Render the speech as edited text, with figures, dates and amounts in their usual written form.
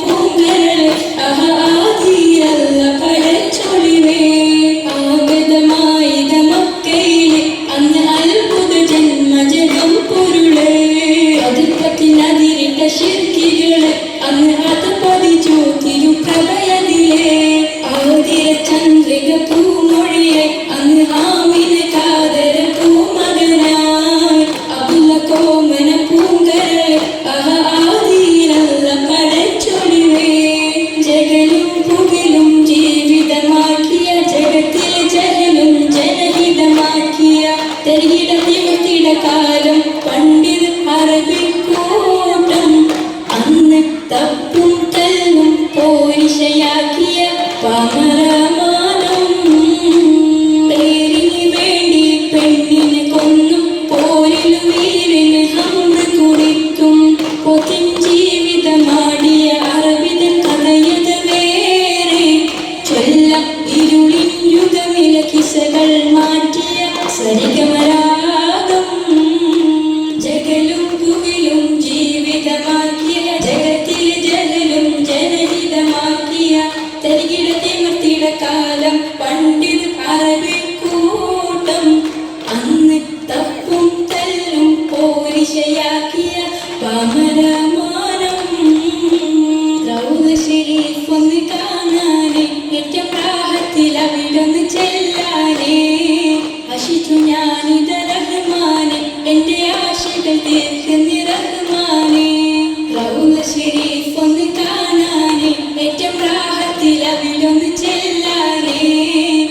പൂങ്കരള് ആഹാ ആദിയല്ല പടച്ചൊളിവേ അന്ന് അത് പതിച്ചു തിരുപ്രഭയതിലെ ആതിര ചന്ദ്രിക പൂമൊഴിയെ അന്ന് ആമിന കാതര പൂമകനായി അബുല കോമന പൂങ്കരളെ ആദിയിലല്ല പടച്ചൊളിവേ ജഗലും പുകലും ജീവിതമാക്കിയ ജഗത്തിലെ ജഹലും ജനഹിതമാക്കിയ തെരിയിട നിമിത്തിട കാലം പണ്ഡിത് അറബിക്കൂട്ടം അന്ന് തപ്പും കല്ലും പോരിശയാക്കിയ പാമരമാനം പേരിന് വേണ്ടി പെണ്ണിനെ കൊന്നും പോരിനു വീരിന് ഹംറ് കുറിക്കും പൊതിൻ ജീവിതമാടിയ അറബിതൻ കഥയത് വേറെ ചൊല്ലം ഇരുളിൻ യുഗമില കിസകൾ മാറ്റിയ സരിഗമരാഗം ജഗലും പുകിലും ജീവിതമാക്കിയ ജഗത്തിലെ ജഹലും ജനഹിതമാക്കിയ തെരികിട തിമിർത്തിട കാലം പണ്ഡിത് അറബിക്കൂട്ടം അന്ന് തപ്പും തല്ലും പോരിശയാക്കിയ പാമരമാനം റൗദ ശരീഫ് ഒന്ന് കാണാനേ ഏറ്റവും പ്രാഹത്തിൽ അവിടൊന്ന് ചെല്ലാനേ അശിച്ചു ഞാനിത റഹ്മാനെ എൻ്റെ ആശകൾ തീർക്കുന്ന റഹ്മാൻ